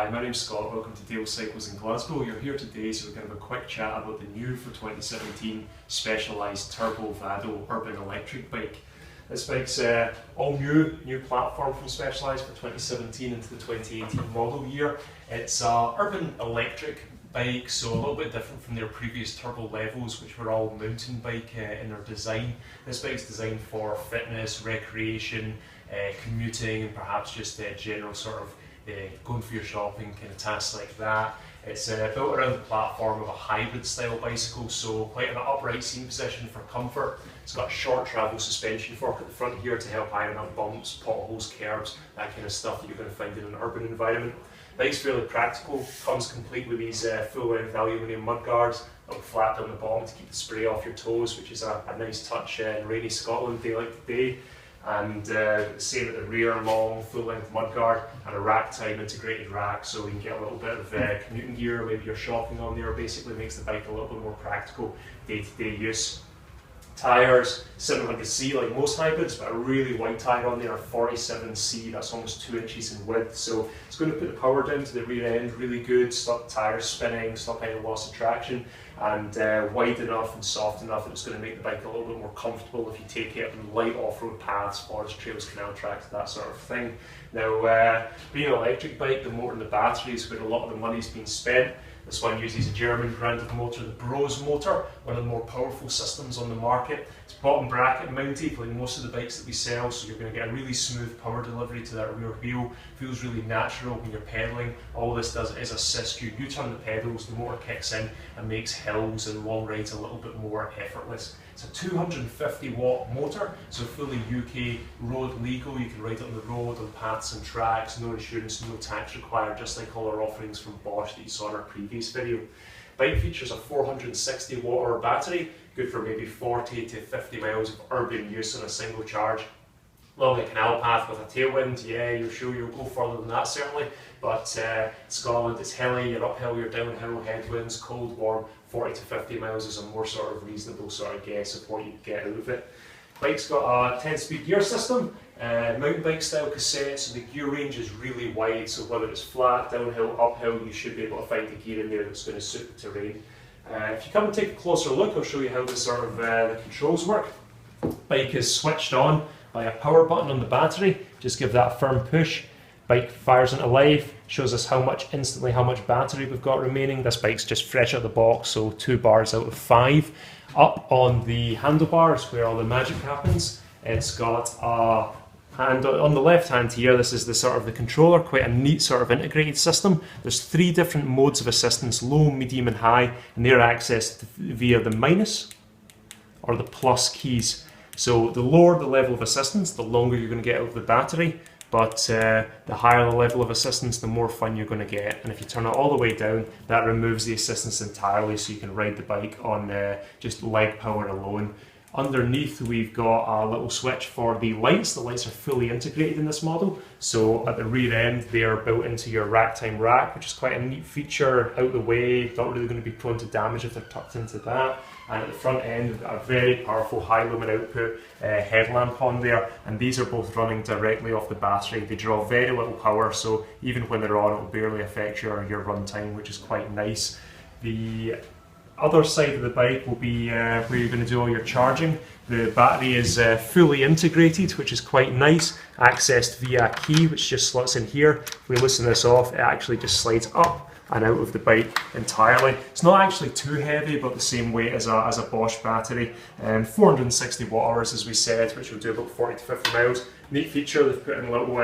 Hi, my name's Scott. Welcome to Dale Cycles in Glasgow. You're here today, so we're going to have a quick chat about the new for 2017 Specialized Turbo Vado urban electric bike. This bike's all new platform from Specialized for 2017 into the 2018 model year. It's an urban electric bike, so a little bit different from their previous turbo levels, which were all mountain bike in their design. This bike's designed for fitness, recreation, commuting, and perhaps just general sort of going for your shopping kind of tasks like that. It's built around the platform of a hybrid style bicycle, so quite an upright seating position for comfort. It's got a short travel suspension fork at the front here to help iron out bumps, potholes, curbs, that kind of stuff that you're going to find in an urban environment. The bike's fairly practical, comes complete with these full-length aluminium mud guards, little flap down the bottom to keep the spray off your toes, which is a nice touch in rainy Scotland day like today. And same at the rear, long full-length mudguard and a rack time integrated rack, so you can get a little bit of commuting gear, maybe you're shopping on there. Basically makes the bike a little bit more practical day-to-day use. Tyres, 700C like most hybrids, but a really wide tyre on there, 47C, that's almost 2 inches in width, so it's going to put the power down to the rear end really good, stop the tyres spinning, stop any loss of traction, and wide enough and soft enough that it's going to make the bike a little bit more comfortable if you take it on light off-road paths, forest trails, canal tracks, that sort of thing. Now, being an electric bike, the motor and the battery is where a lot of the money's been spent. This one uses a German branded motor, the Bros motor, one of the more powerful systems on the market. It's bottom bracket mounted like most of the bikes that we sell, so you're going to get a really smooth power delivery to that rear wheel. Feels really natural when you're pedaling. All this does is assist you. You turn the pedals, the motor kicks in and makes hills and long rides a little bit more effortless. It's a 250 watt motor, so fully UK road legal. You can ride it on the road, on paths and tracks, no insurance, no tax required, just like all our offerings from Bosch that you saw in our previous video. Bike features a 460 watt hour battery, good for maybe 40 to 50 miles of urban use on a single charge. Along a canal path with a tailwind, yeah, you're sure you'll go further than that certainly, but Scotland, it's hilly, you're uphill, you're downhill, headwinds, cold, warm, 40 to 50 miles is a more sort of reasonable sort of guess of what you get out of it. Bike's got a 10-speed gear system, mountain bike style cassette, so the gear range is really wide, so whether it's flat, downhill, uphill, you should be able to find a gear in there that's going to suit the terrain. If you come and take a closer look, I'll show you how the sort of the controls work. Bike is switched on by a power button on the battery. Just give that a firm push. Bike fires into life, shows us instantly how much battery we've got remaining. This bike's just fresh out of the box, so 2 bars out of 5. Up on the handlebars where all the magic happens, it's got a hand on the left hand here. This is the sort of the controller, quite a neat sort of integrated system. There's 3 different modes of assistance, low, medium and high, and they're accessed via the minus or the plus keys. So the lower the level of assistance, the longer you're going to get out of the battery, but the higher the level of assistance, the more fun you're going to get. And if you turn it all the way down, that removes the assistance entirely, so you can ride the bike on just leg power alone. Underneath we've got a little switch for the lights. The lights are fully integrated in this model, so at the rear end they are built into your rack time rack, which is quite a neat feature, out the way, not really going to be prone to damage if they're tucked into that. And at the front end we've got a very powerful high lumen output headlamp on there, and these are both running directly off the battery. They draw very little power, so even when they're on it will barely affect your run time, which is quite nice. The other side of the bike will be where you're going to do all your charging. The battery is fully integrated, which is quite nice, accessed via a key which just slots in here. If we loosen this off, it actually just slides up and out of the bike entirely. It's not actually too heavy, but the same weight as a Bosch battery. 460 watt hours as we said, which will do about 40 to 50 miles. Neat feature, they've put in a little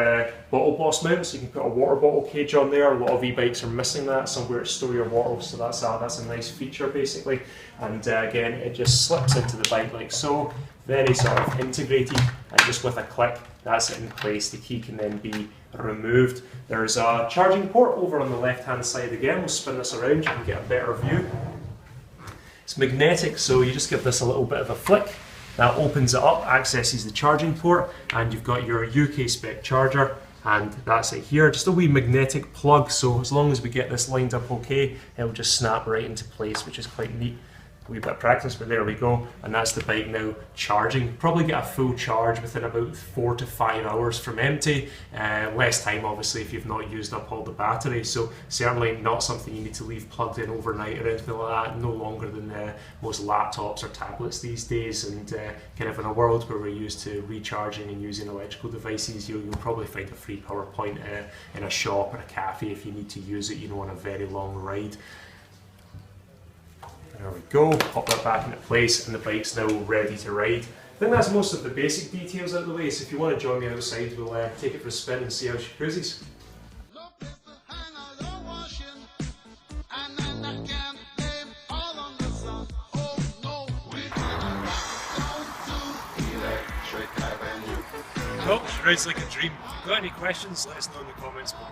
bottle boss mount, so you can put a water bottle cage on there. A lot of e-bikes are missing that, somewhere to store your water, so that's a nice feature basically. And again, it just slips into the bike like so, very sort of integrated, and just with a click, that's it in place. The key can then be removed. There's a charging port over on the left hand side again. We'll spin this around, you can get a better view. It's magnetic, so you just give this a little bit of a flick. That opens it up, accesses the charging port, and you've got your UK spec charger, and that's it here. Just a wee magnetic plug, so as long as we get this lined up okay, it'll just snap right into place, which is quite neat. wee bit of practice, but there we go, and that's the bike now charging. Probably get a full charge within about 4 to 5 hours from empty. Less time obviously if you've not used up all the battery, so certainly not something you need to leave plugged in overnight or anything like that. No longer than most laptops or tablets these days, and kind of in a world where we're used to recharging and using electrical devices, you'll probably find a free power point in a shop or a cafe if you need to use it, you know, on a very long ride. There we go, pop that back into place and the bike's now ready to ride. I think that's most of the basic details out of the way, so if you want to join me outside, we'll take it for a spin and see how she cruises. Oh, she rides like a dream. If you've got any questions, let us know in the comments below.